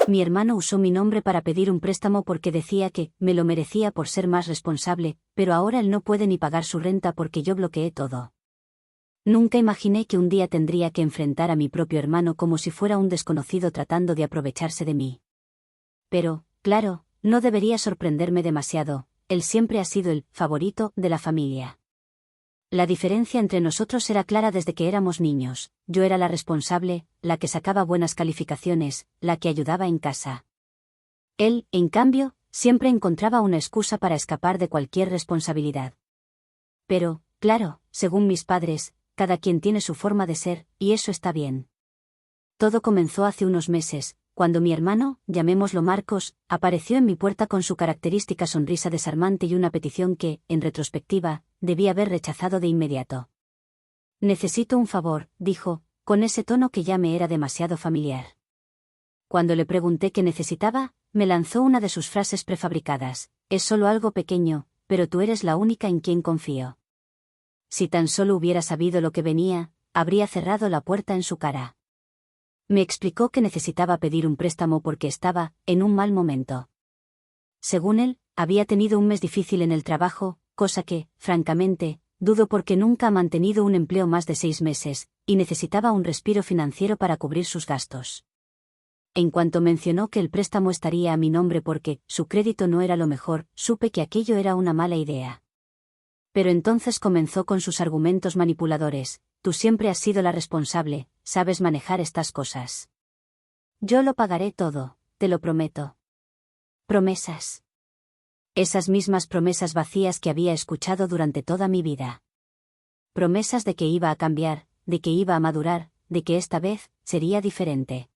Mi hermano usó mi nombre para pedir un préstamo porque decía que me lo merecía por ser más responsable, pero ahora él no puede ni pagar su renta porque yo bloqueé todo. Nunca imaginé que un día tendría que enfrentar a mi propio hermano como si fuera un desconocido tratando de aprovecharse de mí. Pero, claro, no debería sorprenderme demasiado, él siempre ha sido el favorito de la familia. La diferencia entre nosotros era clara desde que éramos niños. Yo era la responsable, la que sacaba buenas calificaciones, la que ayudaba en casa. Él, en cambio, siempre encontraba una excusa para escapar de cualquier responsabilidad. Pero, claro, según mis padres, cada quien tiene su forma de ser, y eso está bien. Todo comenzó hace unos meses, cuando mi hermano, llamémoslo Marcos, apareció en mi puerta con su característica sonrisa desarmante y una petición que, en retrospectiva, debí haber rechazado de inmediato. Necesito un favor, dijo, con ese tono que ya me era demasiado familiar. Cuando le pregunté qué necesitaba, me lanzó una de sus frases prefabricadas: es solo algo pequeño, pero tú eres la única en quien confío. Si tan solo hubiera sabido lo que venía, habría cerrado la puerta en su cara. Me explicó que necesitaba pedir un préstamo porque estaba en un mal momento. Según él, había tenido un mes difícil en el trabajo, cosa que, francamente, dudo porque nunca ha mantenido un empleo más de 6 meses, y necesitaba un respiro financiero para cubrir sus gastos. En cuanto mencionó que el préstamo estaría a mi nombre porque su crédito no era lo mejor, supe que aquello era una mala idea. Pero entonces comenzó con sus argumentos manipuladores: tú siempre has sido la responsable, sabes manejar estas cosas. Yo lo pagaré todo, te lo prometo. Promesas. Esas mismas promesas vacías que había escuchado durante toda mi vida. Promesas de que iba a cambiar, de que iba a madurar, de que esta vez sería diferente.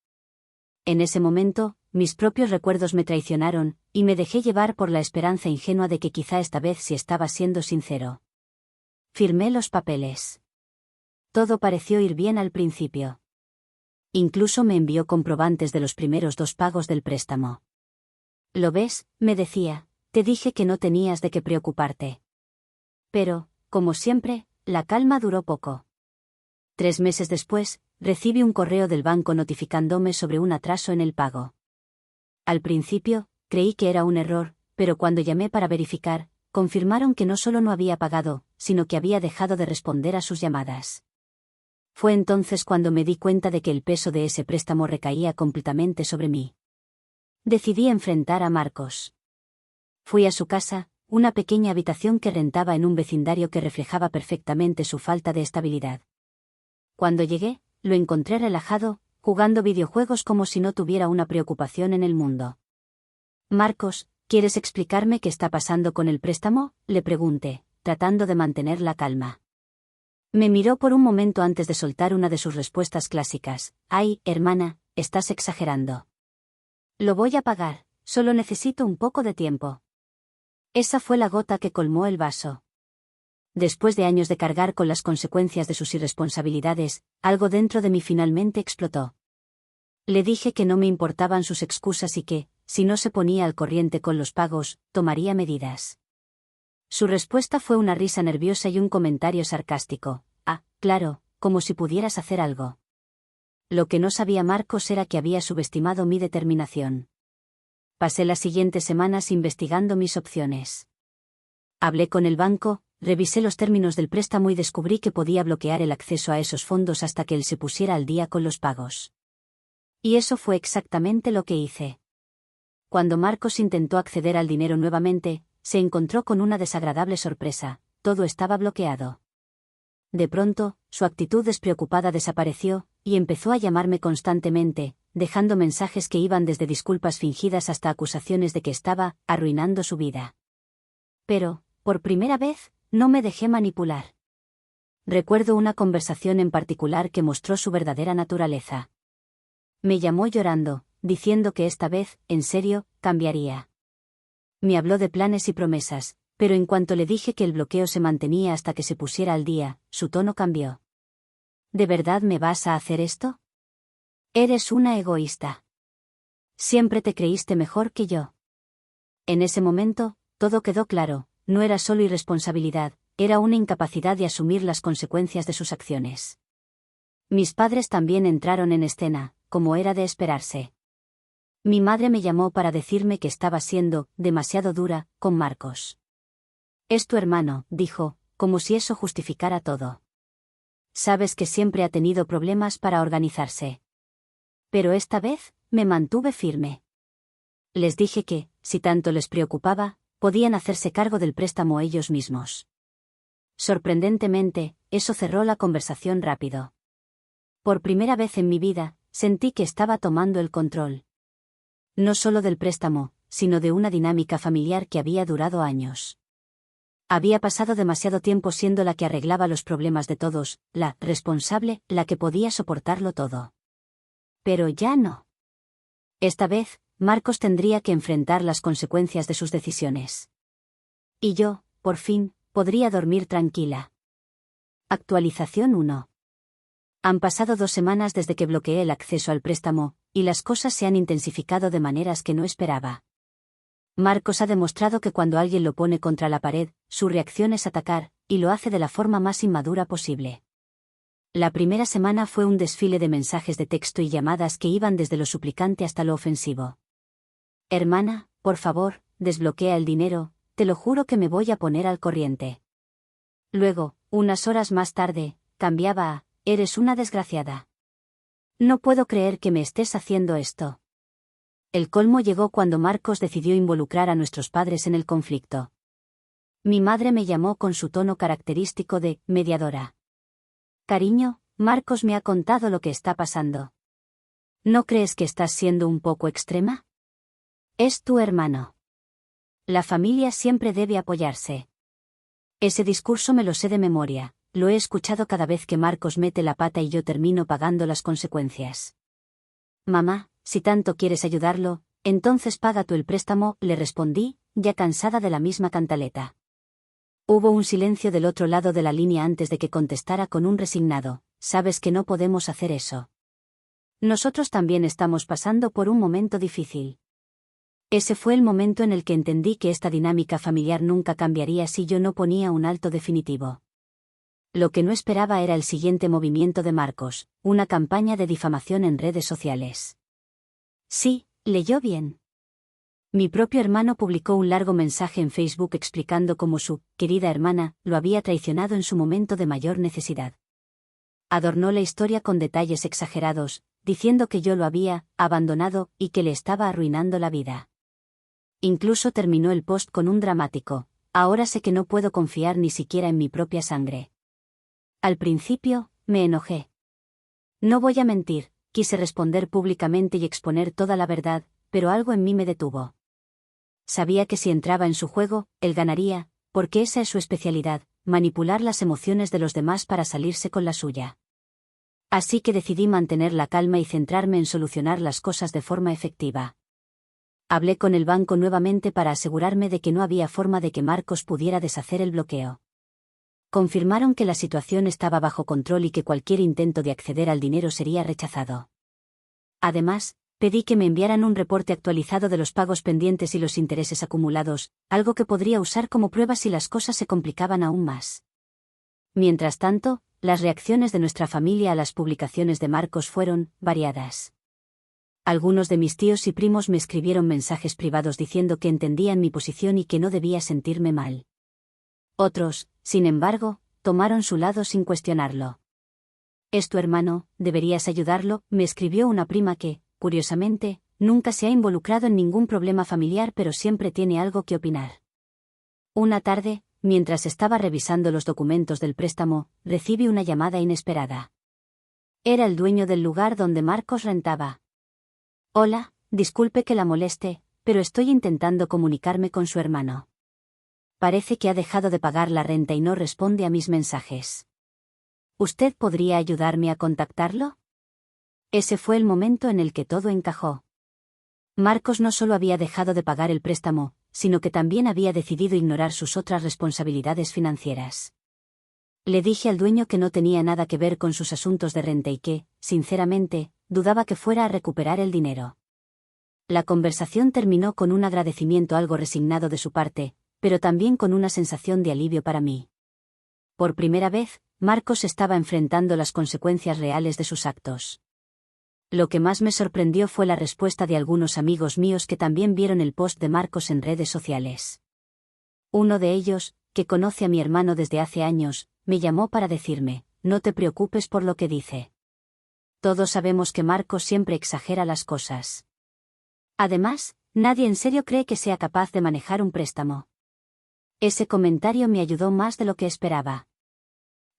En ese momento, mis propios recuerdos me traicionaron, y me dejé llevar por la esperanza ingenua de que quizá esta vez sí estaba siendo sincero. Firmé los papeles. Todo pareció ir bien al principio. Incluso me envió comprobantes de los primeros 2 pagos del préstamo. ¿Lo ves?, me decía, te dije que no tenías de qué preocuparte. Pero, como siempre, la calma duró poco. 3 meses después, recibí un correo del banco notificándome sobre un atraso en el pago. Al principio, creí que era un error, pero cuando llamé para verificar, confirmaron que no solo no había pagado, sino que había dejado de responder a sus llamadas. Fue entonces cuando me di cuenta de que el peso de ese préstamo recaía completamente sobre mí. Decidí enfrentar a Marcos. Fui a su casa, una pequeña habitación que rentaba en un vecindario que reflejaba perfectamente su falta de estabilidad. Cuando llegué, lo encontré relajado, jugando videojuegos como si no tuviera una preocupación en el mundo. Marcos, ¿quieres explicarme qué está pasando con el préstamo?, le pregunté, tratando de mantener la calma. Me miró por un momento antes de soltar una de sus respuestas clásicas: ay, hermana, estás exagerando. Lo voy a pagar, solo necesito un poco de tiempo. Esa fue la gota que colmó el vaso. Después de años de cargar con las consecuencias de sus irresponsabilidades, algo dentro de mí finalmente explotó. Le dije que no me importaban sus excusas y que, si no se ponía al corriente con los pagos, tomaría medidas. Su respuesta fue una risa nerviosa y un comentario sarcástico: ah, claro, como si pudieras hacer algo. Lo que no sabía Marcos era que había subestimado mi determinación. Pasé las siguientes semanas investigando mis opciones. Hablé con el banco, revisé los términos del préstamo y descubrí que podía bloquear el acceso a esos fondos hasta que él se pusiera al día con los pagos. Y eso fue exactamente lo que hice. Cuando Marcos intentó acceder al dinero nuevamente, se encontró con una desagradable sorpresa: todo estaba bloqueado. De pronto, su actitud despreocupada desapareció, y empezó a llamarme constantemente, dejando mensajes que iban desde disculpas fingidas hasta acusaciones de que estaba arruinando su vida. Pero, por primera vez, no me dejé manipular. Recuerdo una conversación en particular que mostró su verdadera naturaleza. Me llamó llorando, diciendo que esta vez, en serio, cambiaría. Me habló de planes y promesas, pero en cuanto le dije que el bloqueo se mantenía hasta que se pusiera al día, su tono cambió. ¿De verdad me vas a hacer esto? Eres una egoísta. Siempre te creíste mejor que yo. En ese momento, todo quedó claro: no era solo irresponsabilidad, era una incapacidad de asumir las consecuencias de sus acciones. Mis padres también entraron en escena, como era de esperarse. Mi madre me llamó para decirme que estaba siendo demasiado dura con Marcos. Es tu hermano, dijo, como si eso justificara todo. Sabes que siempre ha tenido problemas para organizarse. Pero esta vez, me mantuve firme. Les dije que, si tanto les preocupaba, podían hacerse cargo del préstamo ellos mismos. Sorprendentemente, eso cerró la conversación rápido. Por primera vez en mi vida, sentí que estaba tomando el control. No solo del préstamo, sino de una dinámica familiar que había durado años. Había pasado demasiado tiempo siendo la que arreglaba los problemas de todos, la responsable, la que podía soportarlo todo. Pero ya no. Esta vez, Marcos tendría que enfrentar las consecuencias de sus decisiones. Y yo, por fin, podría dormir tranquila. Actualización 1. Han pasado 2 semanas desde que bloqueé el acceso al préstamo, y las cosas se han intensificado de maneras que no esperaba. Marcos ha demostrado que cuando alguien lo pone contra la pared, su reacción es atacar, y lo hace de la forma más inmadura posible. La primera semana fue un desfile de mensajes de texto y llamadas que iban desde lo suplicante hasta lo ofensivo. Hermana, por favor, desbloquea el dinero, te lo juro que me voy a poner al corriente. Luego, unas horas más tarde, cambiaba a, eres una desgraciada. No puedo creer que me estés haciendo esto. El colmo llegó cuando Marcos decidió involucrar a nuestros padres en el conflicto. Mi madre me llamó con su tono característico de mediadora. Cariño, Marcos me ha contado lo que está pasando. ¿No crees que estás siendo un poco extrema? Es tu hermano. La familia siempre debe apoyarse. Ese discurso me lo sé de memoria, lo he escuchado cada vez que Marcos mete la pata y yo termino pagando las consecuencias. Mamá, si tanto quieres ayudarlo, entonces paga tú el préstamo, le respondí, ya cansada de la misma cantaleta. Hubo un silencio del otro lado de la línea antes de que contestara con un resignado, sabes que no podemos hacer eso. Nosotros también estamos pasando por un momento difícil. Ese fue el momento en el que entendí que esta dinámica familiar nunca cambiaría si yo no ponía un alto definitivo. Lo que no esperaba era el siguiente movimiento de Marcos, una campaña de difamación en redes sociales. Sí, leyó bien. Mi propio hermano publicó un largo mensaje en Facebook explicando cómo su querida hermana lo había traicionado en su momento de mayor necesidad. Adornó la historia con detalles exagerados, diciendo que yo lo había abandonado y que le estaba arruinando la vida. Incluso terminó el post con un dramático, ahora sé que no puedo confiar ni siquiera en mi propia sangre. Al principio, me enojé. No voy a mentir, quise responder públicamente y exponer toda la verdad, pero algo en mí me detuvo. Sabía que si entraba en su juego, él ganaría, porque esa es su especialidad, manipular las emociones de los demás para salirse con la suya. Así que decidí mantener la calma y centrarme en solucionar las cosas de forma efectiva. Hablé con el banco nuevamente para asegurarme de que no había forma de que Marcos pudiera deshacer el bloqueo. Confirmaron que la situación estaba bajo control y que cualquier intento de acceder al dinero sería rechazado. Además, pedí que me enviaran un reporte actualizado de los pagos pendientes y los intereses acumulados, algo que podría usar como prueba si las cosas se complicaban aún más. Mientras tanto, las reacciones de nuestra familia a las publicaciones de Marcos fueron variadas. Algunos de mis tíos y primos me escribieron mensajes privados diciendo que entendían mi posición y que no debía sentirme mal. Otros, sin embargo, tomaron su lado sin cuestionarlo. Es tu hermano, deberías ayudarlo, me escribió una prima que, curiosamente, nunca se ha involucrado en ningún problema familiar pero siempre tiene algo que opinar. Una tarde, mientras estaba revisando los documentos del préstamo, recibí una llamada inesperada. Era el dueño del lugar donde Marcos rentaba. Hola, disculpe que la moleste, pero estoy intentando comunicarme con su hermano. Parece que ha dejado de pagar la renta y no responde a mis mensajes. ¿Usted podría ayudarme a contactarlo? Ese fue el momento en el que todo encajó. Marcos no solo había dejado de pagar el préstamo, sino que también había decidido ignorar sus otras responsabilidades financieras. Le dije al dueño que no tenía nada que ver con sus asuntos de renta y que, sinceramente, dudaba que fuera a recuperar el dinero. La conversación terminó con un agradecimiento algo resignado de su parte, pero también con una sensación de alivio para mí. Por primera vez, Marcos estaba enfrentando las consecuencias reales de sus actos. Lo que más me sorprendió fue la respuesta de algunos amigos míos que también vieron el post de Marcos en redes sociales. Uno de ellos, que conoce a mi hermano desde hace años, me llamó para decirme: no te preocupes por lo que dice. Todos sabemos que Marcos siempre exagera las cosas. Además, nadie en serio cree que sea capaz de manejar un préstamo. Ese comentario me ayudó más de lo que esperaba.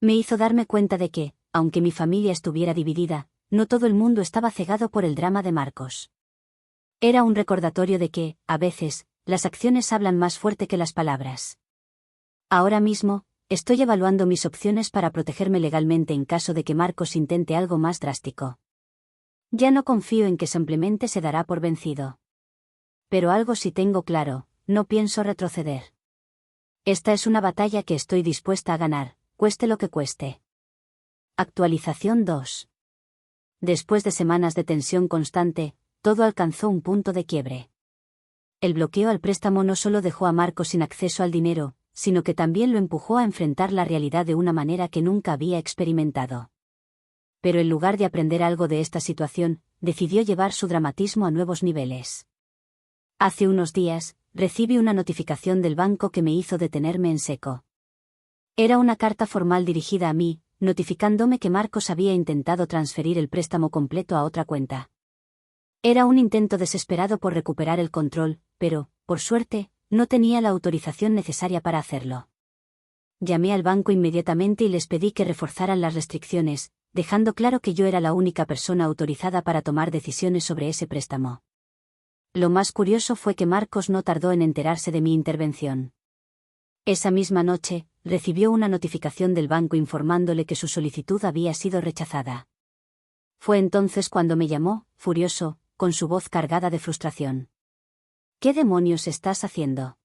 Me hizo darme cuenta de que, aunque mi familia estuviera dividida, no todo el mundo estaba cegado por el drama de Marcos. Era un recordatorio de que, a veces, las acciones hablan más fuerte que las palabras. Ahora mismo, estoy evaluando mis opciones para protegerme legalmente en caso de que Marcos intente algo más drástico. Ya no confío en que simplemente se dará por vencido. Pero algo sí tengo claro: no pienso retroceder. Esta es una batalla que estoy dispuesta a ganar, cueste lo que cueste. Actualización 2. Después de semanas de tensión constante, todo alcanzó un punto de quiebre. El bloqueo al préstamo no solo dejó a Marcos sin acceso al dinero, sino que también lo empujó a enfrentar la realidad de una manera que nunca había experimentado. Pero en lugar de aprender algo de esta situación, decidió llevar su dramatismo a nuevos niveles. Hace unos días, recibí una notificación del banco que me hizo detenerme en seco. Era una carta formal dirigida a mí, notificándome que Marcos había intentado transferir el préstamo completo a otra cuenta. Era un intento desesperado por recuperar el control, pero, por suerte, no tenía la autorización necesaria para hacerlo. Llamé al banco inmediatamente y les pedí que reforzaran las restricciones, dejando claro que yo era la única persona autorizada para tomar decisiones sobre ese préstamo. Lo más curioso fue que Marcos no tardó en enterarse de mi intervención. Esa misma noche, recibió una notificación del banco informándole que su solicitud había sido rechazada. Fue entonces cuando me llamó, furioso, con su voz cargada de frustración. ¿Qué demonios estás haciendo?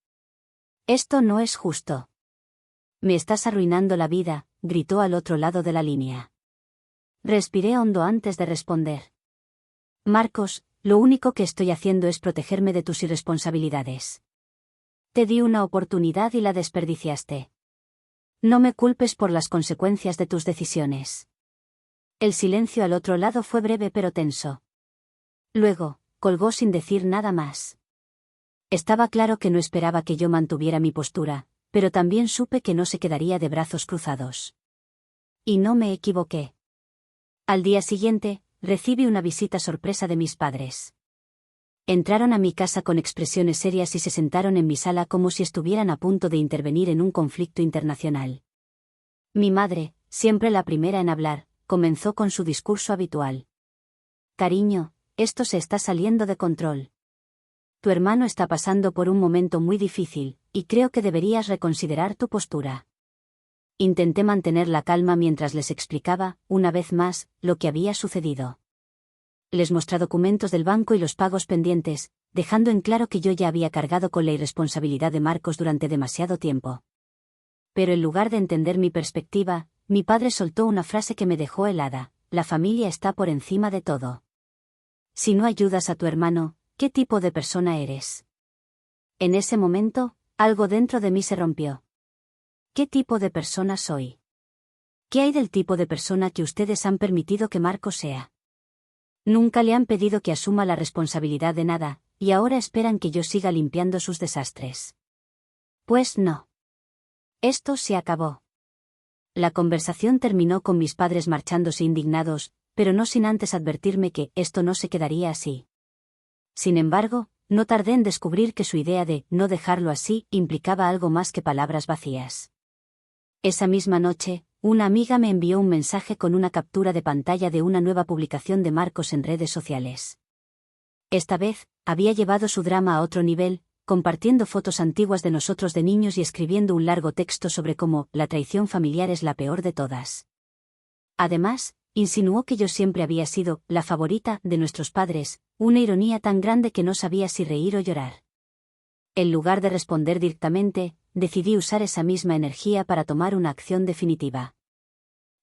Esto no es justo. Me estás arruinando la vida, gritó al otro lado de la línea. Respiré hondo antes de responder. Marcos, lo único que estoy haciendo es protegerme de tus irresponsabilidades. Te di una oportunidad y la desperdiciaste. No me culpes por las consecuencias de tus decisiones. El silencio al otro lado fue breve pero tenso. Luego, colgó sin decir nada más. Estaba claro que no esperaba que yo mantuviera mi postura, pero también supe que no se quedaría de brazos cruzados. Y no me equivoqué. Al día siguiente, recibí una visita sorpresa de mis padres. Entraron a mi casa con expresiones serias y se sentaron en mi sala como si estuvieran a punto de intervenir en un conflicto internacional. Mi madre, siempre la primera en hablar, comenzó con su discurso habitual. Cariño, esto se está saliendo de control. Tu hermano está pasando por un momento muy difícil, y creo que deberías reconsiderar tu postura. Intenté mantener la calma mientras les explicaba, una vez más, lo que había sucedido. Les mostré documentos del banco y los pagos pendientes, dejando en claro que yo ya había cargado con la irresponsabilidad de Marcos durante demasiado tiempo. Pero en lugar de entender mi perspectiva, mi padre soltó una frase que me dejó helada: la familia está por encima de todo. Si no ayudas a tu hermano, ¿qué tipo de persona eres? En ese momento, algo dentro de mí se rompió. ¿Qué tipo de persona soy? ¿Qué hay del tipo de persona que ustedes han permitido que Marcos sea? Nunca le han pedido que asuma la responsabilidad de nada, y ahora esperan que yo siga limpiando sus desastres. Pues no. Esto se acabó. La conversación terminó con mis padres marchándose indignados, pero no sin antes advertirme que esto no se quedaría así. Sin embargo, no tardé en descubrir que su idea de no dejarlo así implicaba algo más que palabras vacías. Esa misma noche, una amiga me envió un mensaje con una captura de pantalla de una nueva publicación de Marcos en redes sociales. Esta vez, había llevado su drama a otro nivel, compartiendo fotos antiguas de nosotros de niños y escribiendo un largo texto sobre cómo la traición familiar es la peor de todas. Además, insinuó que yo siempre había sido la favorita de nuestros padres, una ironía tan grande que no sabía si reír o llorar. En lugar de responder directamente, decidí usar esa misma energía para tomar una acción definitiva.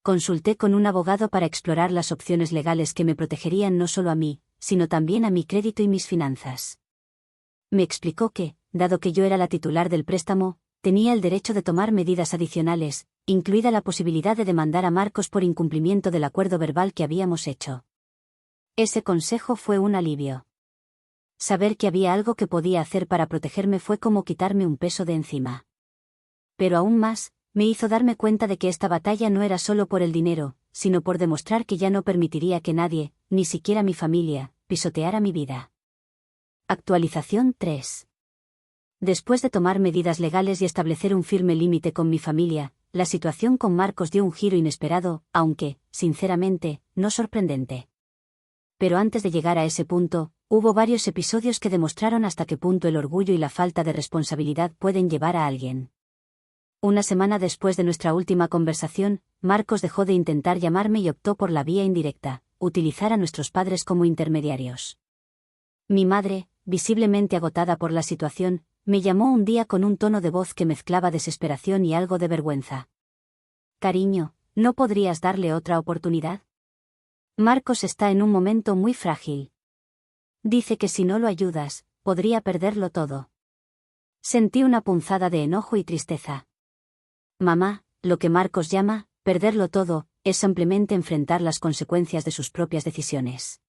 Consulté con un abogado para explorar las opciones legales que me protegerían no solo a mí, sino también a mi crédito y mis finanzas. Me explicó que, dado que yo era la titular del préstamo, tenía el derecho de tomar medidas adicionales, incluida la posibilidad de demandar a Marcos por incumplimiento del acuerdo verbal que habíamos hecho. Ese consejo fue un alivio. Saber que había algo que podía hacer para protegerme fue como quitarme un peso de encima. Pero aún más, me hizo darme cuenta de que esta batalla no era solo por el dinero, sino por demostrar que ya no permitiría que nadie, ni siquiera mi familia, pisoteara mi vida. Actualización 3. Después de tomar medidas legales y establecer un firme límite con mi familia, la situación con Marcos dio un giro inesperado, aunque, sinceramente, no sorprendente. Pero antes de llegar a ese punto, hubo varios episodios que demostraron hasta qué punto el orgullo y la falta de responsabilidad pueden llevar a alguien. Una semana después de nuestra última conversación, Marcos dejó de intentar llamarme y optó por la vía indirecta, utilizar a nuestros padres como intermediarios. Mi madre, visiblemente agotada por la situación, me llamó un día con un tono de voz que mezclaba desesperación y algo de vergüenza. «Cariño, ¿no podrías darle otra oportunidad? Marcos está en un momento muy frágil. Dice que si no lo ayudas, podría perderlo todo». Sentí una punzada de enojo y tristeza. Mamá, lo que Marcos llama perderlo todo, es simplemente enfrentar las consecuencias de sus propias decisiones.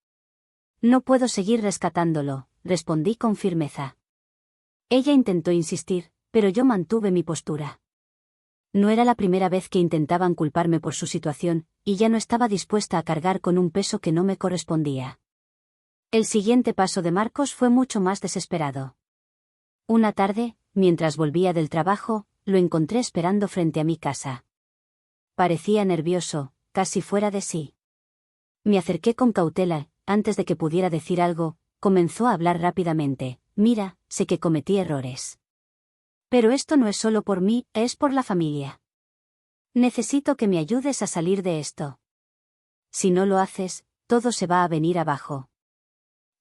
No puedo seguir rescatándolo, respondí con firmeza. Ella intentó insistir, pero yo mantuve mi postura. No era la primera vez que intentaban culparme por su situación, y ya no estaba dispuesta a cargar con un peso que no me correspondía. El siguiente paso de Marcos fue mucho más desesperado. Una tarde, mientras volvía del trabajo, lo encontré esperando frente a mi casa. Parecía nervioso, casi fuera de sí. Me acerqué con cautela, antes de que pudiera decir algo, comenzó a hablar rápidamente. «Mira, sé que cometí errores. Pero esto no es solo por mí, es por la familia. Necesito que me ayudes a salir de esto. Si no lo haces, todo se va a venir abajo».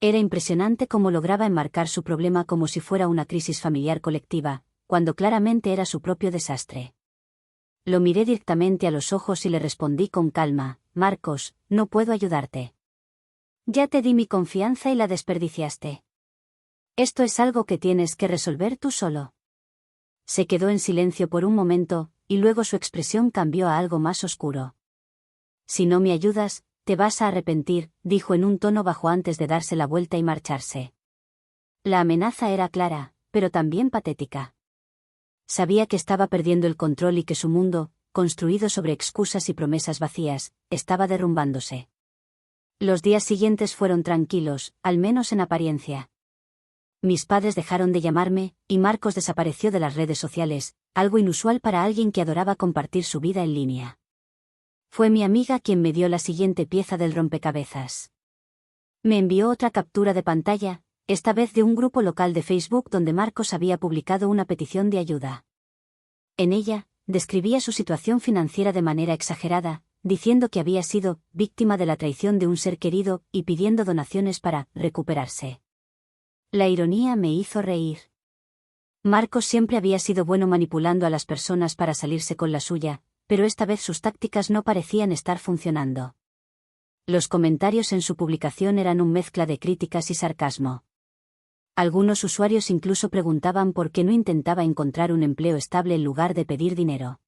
Era impresionante cómo lograba enmarcar su problema como si fuera una crisis familiar colectiva, cuando claramente era su propio desastre. Lo miré directamente a los ojos y le respondí con calma: «Marcos, no puedo ayudarte. Ya te di mi confianza y la desperdiciaste. Esto es algo que tienes que resolver tú solo». Se quedó en silencio por un momento, y luego su expresión cambió a algo más oscuro. «Si no me ayudas, te vas a arrepentir», dijo en un tono bajo antes de darse la vuelta y marcharse. La amenaza era clara, pero también patética. Sabía que estaba perdiendo el control y que su mundo, construido sobre excusas y promesas vacías, estaba derrumbándose. Los días siguientes fueron tranquilos, al menos en apariencia. Mis padres dejaron de llamarme, y Marcos desapareció de las redes sociales, algo inusual para alguien que adoraba compartir su vida en línea. Fue mi amiga quien me dio la siguiente pieza del rompecabezas. Me envió otra captura de pantalla, esta vez de un grupo local de Facebook donde Marcos había publicado una petición de ayuda. En ella, describía su situación financiera de manera exagerada, diciendo que había sido víctima de la traición de un ser querido y pidiendo donaciones para recuperarse. La ironía me hizo reír. Marcos siempre había sido bueno manipulando a las personas para salirse con la suya, pero esta vez sus tácticas no parecían estar funcionando. Los comentarios en su publicación eran una mezcla de críticas y sarcasmo. Algunos usuarios incluso preguntaban por qué no intentaba encontrar un empleo estable en lugar de pedir dinero.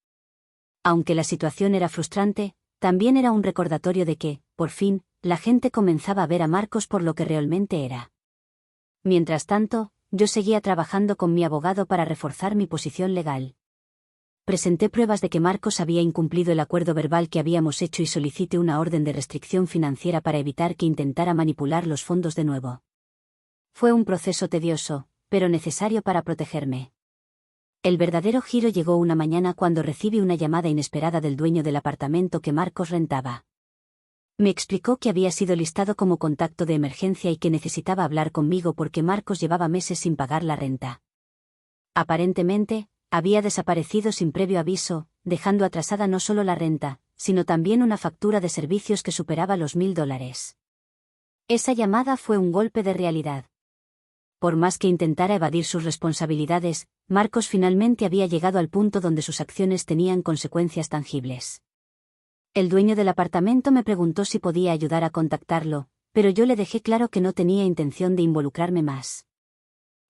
Aunque la situación era frustrante, también era un recordatorio de que, por fin, la gente comenzaba a ver a Marcos por lo que realmente era. Mientras tanto, yo seguía trabajando con mi abogado para reforzar mi posición legal. Presenté pruebas de que Marcos había incumplido el acuerdo verbal que habíamos hecho y solicité una orden de restricción financiera para evitar que intentara manipular los fondos de nuevo. Fue un proceso tedioso, pero necesario para protegerme. El verdadero giro llegó una mañana cuando recibí una llamada inesperada del dueño del apartamento que Marcos rentaba. Me explicó que había sido listado como contacto de emergencia y que necesitaba hablar conmigo porque Marcos llevaba meses sin pagar la renta. Aparentemente, había desaparecido sin previo aviso, dejando atrasada no solo la renta, sino también una factura de servicios que superaba los $1000. Esa llamada fue un golpe de realidad. Por más que intentara evadir sus responsabilidades, Marcos finalmente había llegado al punto donde sus acciones tenían consecuencias tangibles. El dueño del apartamento me preguntó si podía ayudar a contactarlo, pero yo le dejé claro que no tenía intención de involucrarme más.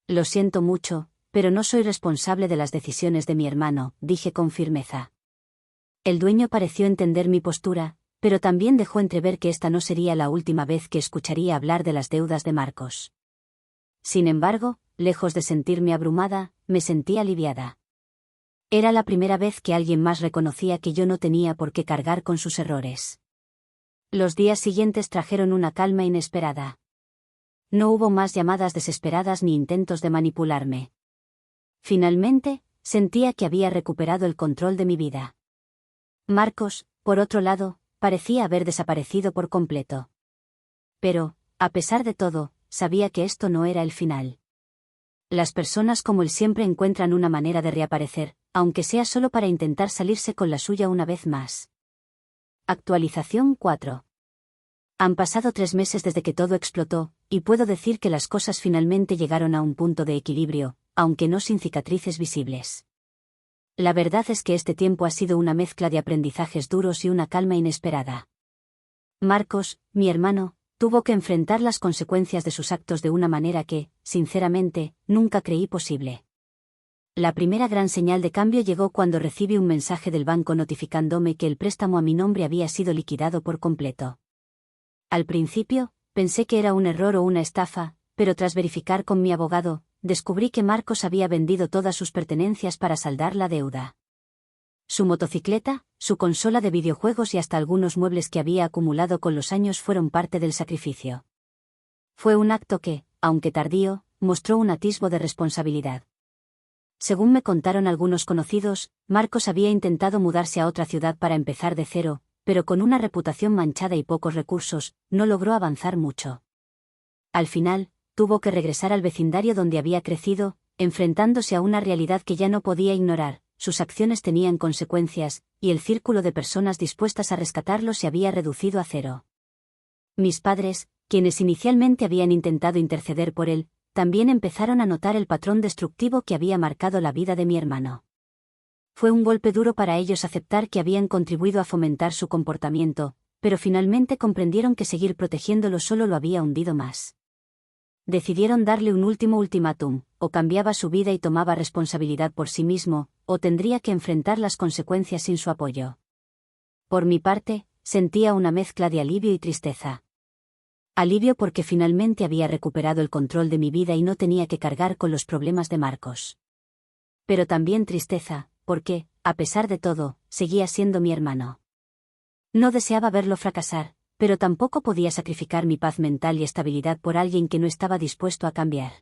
«Lo siento mucho, pero no soy responsable de las decisiones de mi hermano», dije con firmeza. El dueño pareció entender mi postura, pero también dejó entrever que esta no sería la última vez que escucharía hablar de las deudas de Marcos. Sin embargo, lejos de sentirme abrumada, me sentí aliviada. Era la primera vez que alguien más reconocía que yo no tenía por qué cargar con sus errores. Los días siguientes trajeron una calma inesperada. No hubo más llamadas desesperadas ni intentos de manipularme. Finalmente, sentía que había recuperado el control de mi vida. Marcos, por otro lado, parecía haber desaparecido por completo. Pero, a pesar de todo, sabía que esto no era el final. Las personas como él siempre encuentran una manera de reaparecer, aunque sea solo para intentar salirse con la suya una vez más. Actualización 4. Han pasado 3 meses desde que todo explotó, y puedo decir que las cosas finalmente llegaron a un punto de equilibrio, aunque no sin cicatrices visibles. La verdad es que este tiempo ha sido una mezcla de aprendizajes duros y una calma inesperada. Marcos, mi hermano, tuvo que enfrentar las consecuencias de sus actos de una manera que, sinceramente, nunca creí posible. La primera gran señal de cambio llegó cuando recibí un mensaje del banco notificándome que el préstamo a mi nombre había sido liquidado por completo. Al principio, pensé que era un error o una estafa, pero tras verificar con mi abogado, descubrí que Marcos había vendido todas sus pertenencias para saldar la deuda. Su motocicleta, su consola de videojuegos y hasta algunos muebles que había acumulado con los años fueron parte del sacrificio. Fue un acto que, aunque tardío, mostró un atisbo de responsabilidad. Según me contaron algunos conocidos, Marcos había intentado mudarse a otra ciudad para empezar de cero, pero con una reputación manchada y pocos recursos, no logró avanzar mucho. Al final, tuvo que regresar al vecindario donde había crecido, enfrentándose a una realidad que ya no podía ignorar. Sus acciones tenían consecuencias, y el círculo de personas dispuestas a rescatarlo se había reducido a cero. Mis padres, quienes inicialmente habían intentado interceder por él, también empezaron a notar el patrón destructivo que había marcado la vida de mi hermano. Fue un golpe duro para ellos aceptar que habían contribuido a fomentar su comportamiento, pero finalmente comprendieron que seguir protegiéndolo solo lo había hundido más. Decidieron darle un último ultimátum: o cambiaba su vida y tomaba responsabilidad por sí mismo, o tendría que enfrentar las consecuencias sin su apoyo. Por mi parte, sentía una mezcla de alivio y tristeza. Alivio porque finalmente había recuperado el control de mi vida y no tenía que cargar con los problemas de Marcos. Pero también tristeza, porque, a pesar de todo, seguía siendo mi hermano. No deseaba verlo fracasar, pero tampoco podía sacrificar mi paz mental y estabilidad por alguien que no estaba dispuesto a cambiar.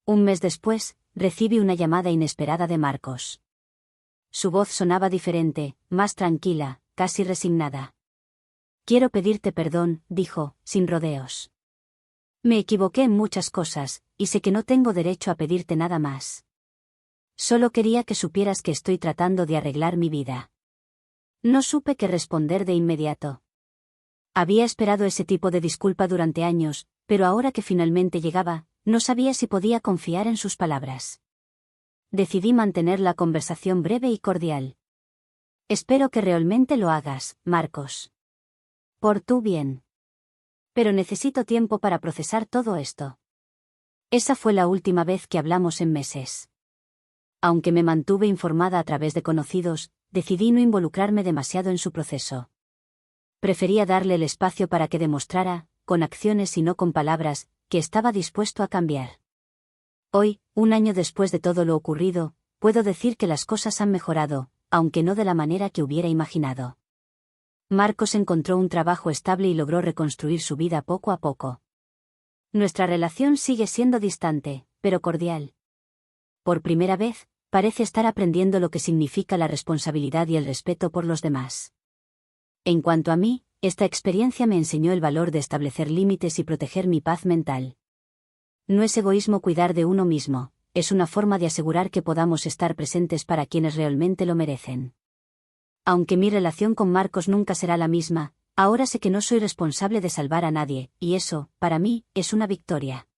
Un mes después, recibí una llamada inesperada de Marcos. Su voz sonaba diferente, más tranquila, casi resignada. «Quiero pedirte perdón», dijo, sin rodeos. «Me equivoqué en muchas cosas, y sé que no tengo derecho a pedirte nada más. Solo quería que supieras que estoy tratando de arreglar mi vida». No supe qué responder de inmediato. Había esperado ese tipo de disculpa durante años, pero ahora que finalmente llegaba, no sabía si podía confiar en sus palabras. Decidí mantener la conversación breve y cordial. «Espero que realmente lo hagas, Marcos. Por tu bien. Pero necesito tiempo para procesar todo esto». Esa fue la última vez que hablamos en meses. Aunque me mantuve informada a través de conocidos, decidí no involucrarme demasiado en su proceso. Prefería darle el espacio para que demostrara, con acciones y no con palabras, que estaba dispuesto a cambiar. Hoy, un año después de todo lo ocurrido, puedo decir que las cosas han mejorado, aunque no de la manera que hubiera imaginado. Marcos encontró un trabajo estable y logró reconstruir su vida poco a poco. Nuestra relación sigue siendo distante, pero cordial. Por primera vez, parece estar aprendiendo lo que significa la responsabilidad y el respeto por los demás. En cuanto a mí, esta experiencia me enseñó el valor de establecer límites y proteger mi paz mental. No es egoísmo cuidar de uno mismo, es una forma de asegurar que podamos estar presentes para quienes realmente lo merecen. Aunque mi relación con Marcos nunca será la misma, ahora sé que no soy responsable de salvar a nadie, y eso, para mí, es una victoria.